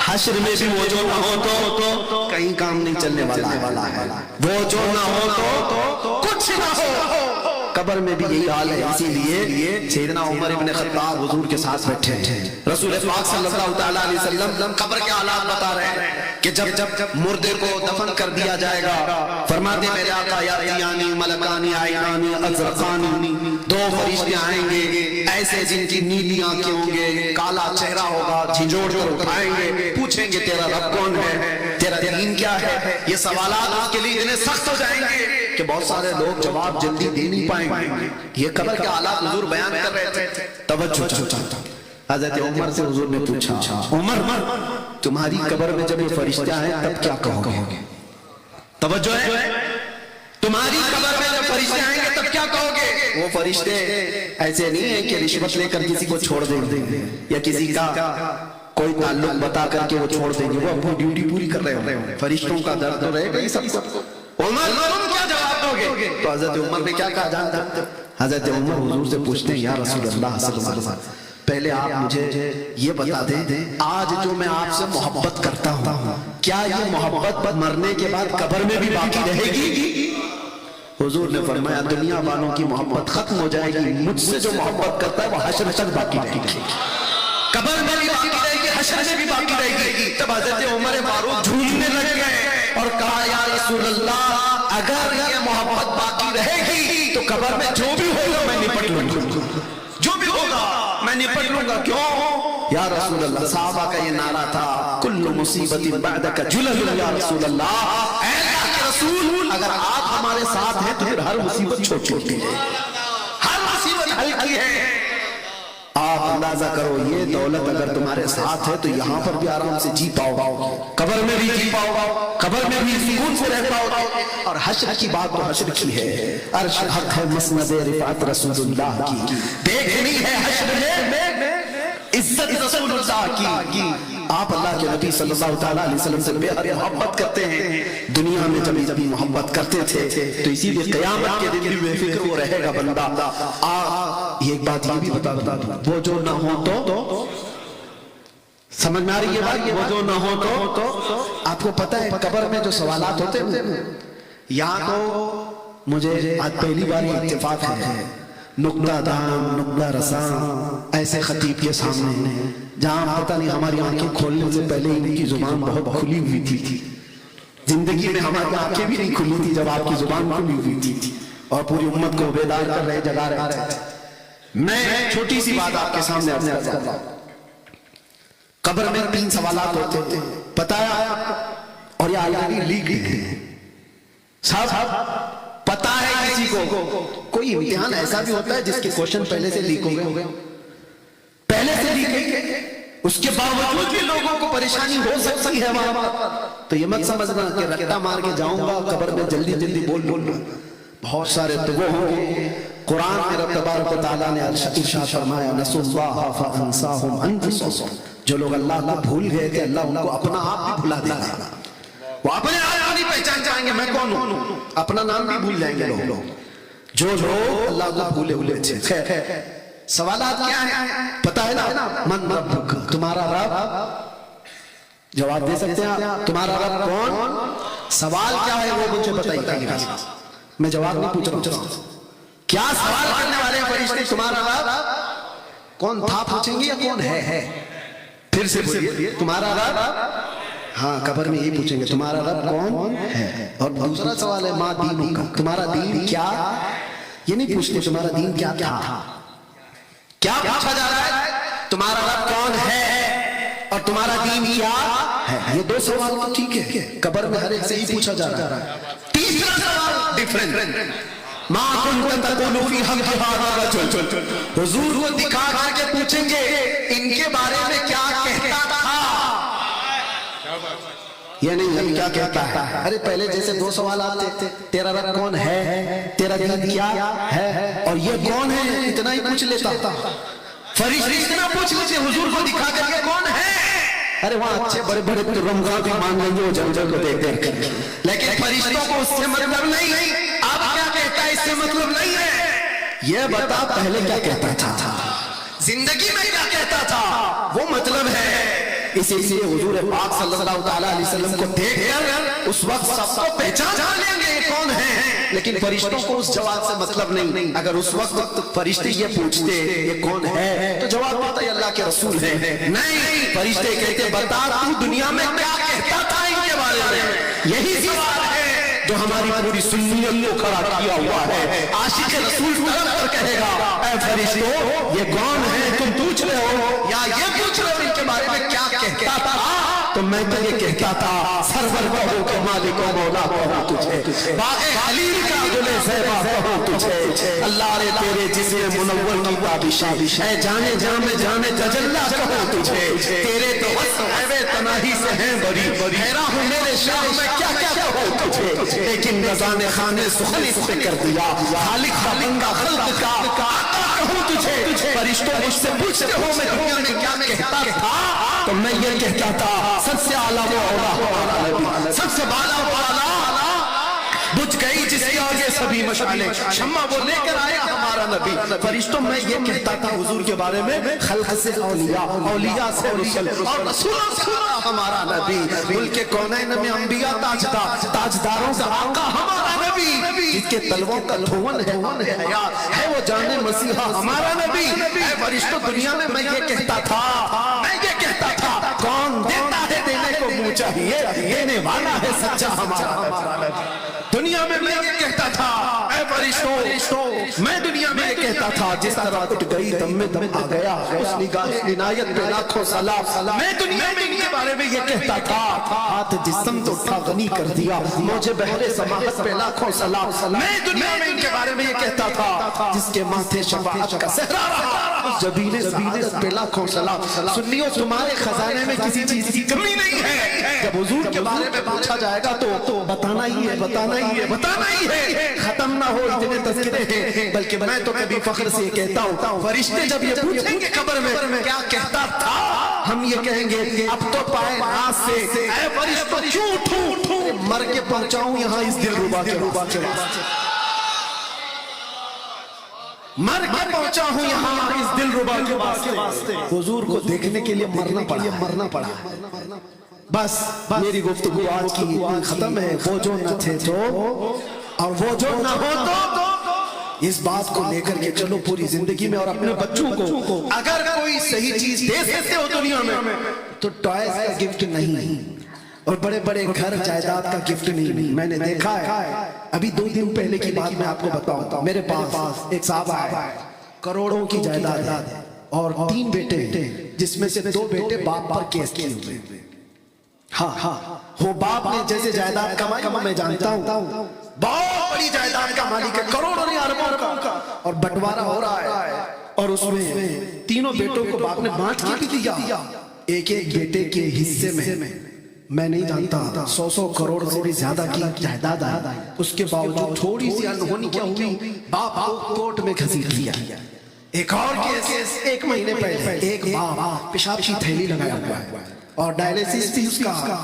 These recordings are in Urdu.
حشر میں بھی وہ جو نہ ہو تو کہیں کام نہیں چلنے والا ہے، وہ جو نہ ہو تو کچھ نہ ہو۔ قبر میں بھی یہی حال ہے، اسی لیے سیدنا عمر ابن خطاب حضور کے ساتھ بیٹھے ہیں، رسول پاک صلی اللہ تعالیٰ علیہ وسلم قبر کے حالات بتا رہے ہیں کہ جب مردے کو دفن کر دیا جائے گا، فرماتے میرے آقا یاتیانی ملکانی عینانی ازرقانی، دو فرشتے آئیں گے ایسے جن کی نیلی آنکھیں ہوں گے، کالا چہرہ ہوگا، جھنجھوڑ کر اٹھائیں گے، پوچھیں گے تیرا رب کون ہے، تیرا دین کیا ہے۔ یہ سوالات اس کے لیے اتنے سخت ہو جائیں گے کہ بہت سارے لوگ جواب جلدی دے نہیں پائیں گے۔ یہ قبر کے حالات حضور بیان کر رہے تھے۔ توجہ چاہتا حضرت عمر سے حضور نے پوچھا، عمر تمہاری قبر میں جب یہ فرشتے آئیں تب کیا کہو گے؟ توجہ ہے، تمہاری قبر میں جب فرشتے آئیں گے تب کیا کہو گے؟ وہ فرشتے ایسے نہیں ہیں کہ رشوت لے کر کسی کو چھوڑ دیں گے یا کسی کا کوئی تعلق بتا کر کے وہ چھوڑ دیں گے، وہ اپنی ڈیوٹی پوری کر رہے ہوں۔ فرشتوں کا درد تو رہے گا ہی سب کو۔ عمر تم کیا جواب دو گے؟ تو حضرت عمر نے کیا کہا جانتے؟ حضرت عمر حضور سے پوچھتے ہیں، یا رسول اللہ صلی اللہ علیہ وسلم پہلے آپ مجھے یہ بتا دیں، آج جو میں آپ سے محبت کرتا ہوں کیا یہ محبت مرنے کے بعد قبر میں بھی باقی رہے گی؟ حضور نے فرمایا دنیا والوں کی محبت ختم ہو جائے گی، مجھ سے جو محبت کرتا ہے وہ حشر تک باقی رہے گی، قبر میں بھی باقی رہے گی، حشر میں بھی باقی رہے گی۔ تب حضرت عمر فاروق جھومنے لگ گئے اور کہا یا رسول اللہ اگر یہ محبت باقی رہے گی تو قبر میں جو بھی ہوگا میں نپٹ لوں گا، جو بھی ہوگا میں نپٹ لوں گا۔ کیوں یا رسول اللہ؟ صحابہ کا یہ نعرہ تھا کل مصیبت بعدک جلل یا رسول اللہ، اے اللہ کے رسول اگر آپ ہمارے ساتھ ہیں تو پھر ہر مصیبت چھوٹی ہے، ہر مصیبت ہلکی ہے۔ آپ اندازہ کرو یہ دولت اگر تمہارے ساتھ ہے تو یہاں پر بھی آرام سے جی پاؤ، قبر میں بھی جی پاؤ، قبر میں بھی سکون سے رہ پاؤ، اور حشر کی بات تو حشر کی ہے، عرش حق ہے مسند رفعت رسول اللہ کی، دیکھنی ہے حشر میں عزت رسول اللہ کی۔ آپ اللہ کے نبی صلی اللہ تعالیٰ علیہ وسلم سے بے حد محبت کرتے ہیں، دنیا میں جب محبت کرتے تھے تو اسی لیے قیامت کے دن بھی بے فکر وہ رہے گا بندہ۔ یہ ایک بات یہ بھی بتا دوں، وہ جو نہ ہو تو سمجھ میں آ رہی ہے بات، وہ جو نہ ہو تو آپ کو پتہ ہے قبر میں جو سوالات ہوتے ہیں یہاں تو مجھے آج پہلی بار اتفاق ہے، نقطہ دام نقطہ رساں ایسے خطیب کے سامنے، جہاں پتہ نہیں ہماری آنکھیں کھولنے سے پہلے ان کی زبان بہت کھلی ہوئی تھی، زندگی میں ہماری آنکھیں بھی نہیں کھلی تھی جب آپ کی زبان کھلی ہوئی تھی، اور پوری امت کو بیدار کر رہے جگا رہے تھے۔ میں چھوٹی سی بات آپ کے سامنے عرض کر رہا ہوں، قبر میں 3 سوالات ہوتے ہیں، پتہ ہے آپ کو؟ اور یہ آلریڈی لیک ہیں صاحب، پتہ ہے کسی کو؟ کوئی امتحان ایسا بھی ہوتا ہے جس کے کوشچن پہلے سے لیک ہو گئے، پہلے سے لیک ہے، اس کے باوجود بھی لوگوں کو پریشانی ہو سکتی ہے وہاں، تو یہ مت سمجھنا کہ رٹا مار کے جاؤں گا قبر میں جلدی بول بہت سارے تو وہ ہوں گے۔ قرآن میں رب تبارک و تعالیٰ نے ارشاد فرمایا نسوا اللہ فانساہم انفسہم، جو لوگ اللہ کو بھول گئے تھے اللہ ان کو اپنا آپ بھی بھلا دے گا، وہ اپنے آپ نہیں پہچان جائیں گے میں کون ہوں، اپنا نام بھی بھول جائیں گے لوگ، جو لوگ اللہ کو بھولے ہوئے تھے۔ خیر سوالات کیا ہیں پتہ ہے نا؟ من ربک، تمہارا رب، جواب دے سکتے ہیں آپ؟ تمہارا رب کون؟ سوال کیا ہے وہ مجھے بتائیے، میں جواب نہیں پوچھ رہا ہوں، کیا سوال کرنے والے فرشتے تمہارا رب کون تھا پوچھیں گے یا کون ہے؟ پھر سے بولیے، تمہارا رب، ہاں قبر میں یہی پوچھیں گے تمہارا رب کون ہے۔ اور دوسرا سوال ہے ما دینک، تمہارا دین کیا؟ یہ نہیں پوچھتے تمہارا دین کیا تھا، کیا پوچھا جا رہا ہے؟ تمہارا رب کون ہے اور تمہارا دین کیا ہے؟ یہ 2 سوال تو ٹھیک ہے، قبر میں ہر ایک سے ہی پوچھا جا رہا ہے۔ تیسرا سوال ڈیفرنٹ، ما کنت تقول فی حق ھذا الرجل، حضور کو دکھا کر کے پوچھیں گے ان کے بارے میں کیا کہتا تھا، یہ نہیں کیا کہتا ہے۔ ارے پہلے جیسے 2 سوالات تھے، تیرا رب کون ہے، تیرا دین کیا ہے، اور یہ کون ہے، اتنا ہی پوچھ لیتا تھا۔ فرشتے اتنا پوچھ لیتے حضور کو دکھا کر کے کون ہے، ارے وہاں اچھے بڑے بڑے ترمگاہ بھی مان لیں گے وہ جنجل کو دیکھ کر، لیکن فرشتوں کو اس سے مطلب نہیں، اب کیا کہتا ہے اس سے مطلب نہیں ہے، یہ بتا پہلے کیا کہتا تھا، زندگی میں کیا کہتا تھا وہ مطلب ہے، اسی لیے حضور پاک صلی اللہ تعالیٰ علیہ وسلم کو دیکھ کر اس وقت سب کو پہچان لیں گے یہ کون ہے، لیکن فرشتوں کو اس جواب سے مطلب نہیں۔ اگر اس وقت فرشتے یہ پوچھتے یہ کون ہے تو جواب دیتا ہے اللہ کے رسول ہے، نہیں، فرشتے کہتے بتا تو دنیا میں کیا کہتا تھا ان کے بارے میں، یہی سوال ہے جو ہماری پوری سنیت کو کھڑا کیا ہوا ہے۔ عاشق رسول طلب کر کہے گا اے فرشتوں یہ کون ہے تم پوچھ رہے ہو، یا یہ پوچھ رہے ہو ان کے بارے میں کیا کہتا تھا، تو میں تو یہ کہتا تھا سرور کہو کہ مالک و مولا کہو تجھے، باغ خلیل کا گل زیبا کہو تجھے، اللہ نے تیرے جسم منور کی بادشاہ، اے جانے جام جانے تجلا کہو تجھے، تیرے تو وصف ہے تناہی سے ہیں بری، حیران ہوں میرے شاہ میں کیا کیا کہو تجھے، لیکن رضا نے خانے سخنی سے کر دیا، خالق کا بندہ خلق کا آقا کہوں تجھے، فرشتوں مجھ سے پوچھتے ہو میں دنیا میں کیا کہتا تھا، تو میں یہ کہتا تھا سب سے اعلیٰ و اولا ہمارا نبی، سب سے بالا و اعلیٰ بجھ گئی جس کے آگے سبھی مشعلیں، شمع وہ لے کر آیا ہمارا نبی۔ فرشتوں میں یہ کہتا تھا حضور کے بارے میں خلق سے اولیاء، اولیاء سے رسل، اور رسولوں سے ہمارا نبی، ملک کونین میں انبیاء تاجدار، تاجداروں سے آقا ہمارا نبی، جس کے تلووں کا دھون ہے حیات، ہے وہ جان مسیحا ہمارا نبی۔ اے فرشتوں دنیا میں میں یہ کہتا تھا، میں یہ کہتا تھا کون دیتا ہے دینے کو منہ چاہیے، دینے والا ہے سچا ہمارا نبی۔ دنیا میں میں یہ کہتا تھا اے فرشتوں، میں دنیا میں یہ کہتا تھا جس طرح اٹھ گئی دم میں دم آ گیا، اس نگاہ عنایت پہ لاکھوں سلام، میں دنیا میں ان کے بارے میں یہ کہتا تھا ہاتھ جسم تو اٹھا غنی کر دیا، موجے بحر سماحت پہ لاکھوں سلام، میں دنیا میں ان کے بارے میں یہ کہتا تھا جس کے ماتھے شفاعت کا صحرا رہا، جبین سعادت پہ لاکھوں سلام۔ سنیو تمہارے خزانے میں کسی چیز کی کمی نہیں ہے، جب حضور کے بارے میں پوچھا جائے گا تو بتانا ہی ہے، بتانا ہی ہے، ختم نہ ہو اتنے تذکرے ہیں، بلکہ میں تو کبھی فخر سے یہ کہتا ہوں فرشتے جب یہ پوچھیں گے قبر میں کیا کہتا تھا، ہم یہ کہیں گے اب تو پائے ناز سے اے فرشتوں کیوں اٹھوں، مر کے پہنچاؤں یہاں اس دل ربا کے واسطے، مر کے پہنچا ہوں یہاں اس دل ربا کے واسطے، حضور کو دیکھنے کے لیے مرنا پڑا، بس میری گفتگو آج کی ختم ہے۔ وہ جو نہ تھے تو اور وہ جو نہ ہو تو اس بات کو لے کر کے چلو پوری زندگی میں، اور اپنے بچوں کو اگر کوئی صحیح چیز دے سکتے ہو دنیا میں تو ٹوائز کا گفٹ نہیں، اور بڑے بڑے گھر جائیداد کا گفٹ نہیں۔ میں نے دیکھا ہے، ابھی 2 دن پہلے کی بات میں آپ کو بتاؤں، میرے پاس ایک صاحب آئے، کروڑوں کی جائیداد ہے اور 3 بیٹے، جس میں سے 2 بیٹے باپ پر کیس کیے ہوئے، ہاں وہ باپ نے جیسے جائیداد کمائی میں جانتا ہوں، بہت بڑی جائیداد کا مالک ہے، کروڑوں نہیں اربوں کا، اور بٹوارا ہو رہا ہے، اور اس میں 3 بیٹوں کو باپ نے بانٹ کے بھی دیا، ایک بیٹے کے حصے میں نہیں جانتا 100 کروڑ سے بھی زیادہ کی جائیداد ہے، اس کے باوجود تھوڑی سی انہونی کیا ہوئی، باپ کو کورٹ میں گھسیٹ دیا۔ ایک اور کیس 1 مہینے پہلے، ایک باپ پیشاب کی تھیلی لگایا ہوا ہے اور ڈائلیسس تھی اس کا،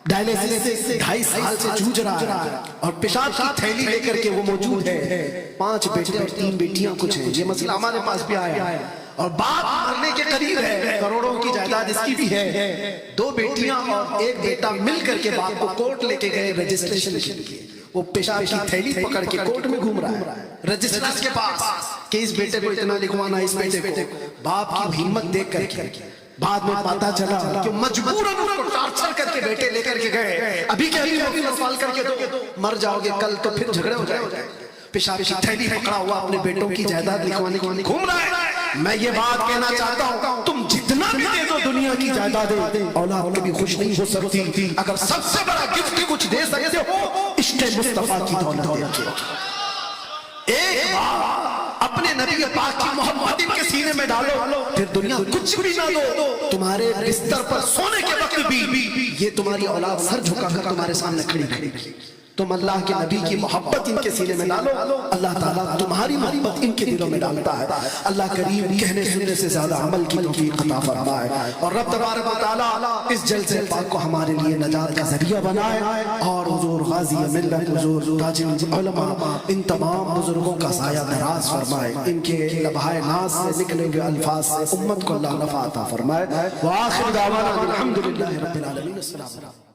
ڈائلیسس سے 2.5 سال سے جوجھ رہا ہے، اور پیشاب کی تھیلی لے کر کے وہ موجود ہے، 5 بیٹے اور 3 بیٹیاں کچھ ہیں، یہ مسئلہ ہمارے پاس بھی آیا ہے، اور باپ مرنے کے قریب ہے، کروڑوں کی جائیداد اس کی بھی ہے، 2 بیٹیاں اور 1 بیٹا مل کر کے باپ کو کورٹ لے کے گئے رجسٹریشن کے لیے، وہ پیشاب کی تھیلی پکڑ کے کورٹ میں گھوم رہا ہے رجسٹرار کے پاس کہ اس بیٹے کو اتنا لکھوانا، اس بیٹے کو، باپ کی ہمت دیکھ کر کے بعد میں پتا چلا کہ مجبوراً ان کو ٹارچر کر کے بیٹے لے کر کے گئے، ابھی کہ ابھی سوال کر کے دو، مر جاؤ گے کل تو پھر جھگڑے ہو جائے، پیشاب کی تھیلی پکڑا ہوا اپنے بیٹوں کی جائیداد لکھوانے گھوم رہا ہے۔ میں یہ بات کہنا چاہتا ہوں تم جتنا بھی دے دو دنیا کی جائیدادیں، اولاد کبھی خوش نہیں ہو سکتی، اگر سب سے بڑا گفٹ کچھ دے سکتے ہو عشق مصطفیٰ کی دولت دے، ایک بار اپنے نبی پاک کی محبت ان کے سینے میں ڈالو، پھر دنیا کچھ بھی نہ دو، تمہارے بستر پر سونے کے وقت بھی یہ تمہاری اولاد سر جھکا کر تمہارے سامنے کھڑی رہے گی۔ تم اللہ کے نبی کی محبت ان کے سینے میں ڈالو، اللہ تعالیٰ تمہاری محبت ان کے دلوں میں ڈالتا ہے۔ اللہ کریم کہنے سننے سے زیادہ عمل کی توفیق عطا فرمائے، اور رب تبارک و تعالیٰ اس جلسے پاک کو ہمارے لیے نجات کا ذریعہ بنائے، اور حضور غازی ملت، حضور تاج العلماء، ان تمام بزرگوں کا سایہ دراز فرمائے، ان کے لبہائے ناز سے نکلے ہوئے الفاظ سے امت کو اللہ نفع عطا فرمائے۔ وآخر دعوانا الحمدللہ رب العالمین۔ السلام علیکم۔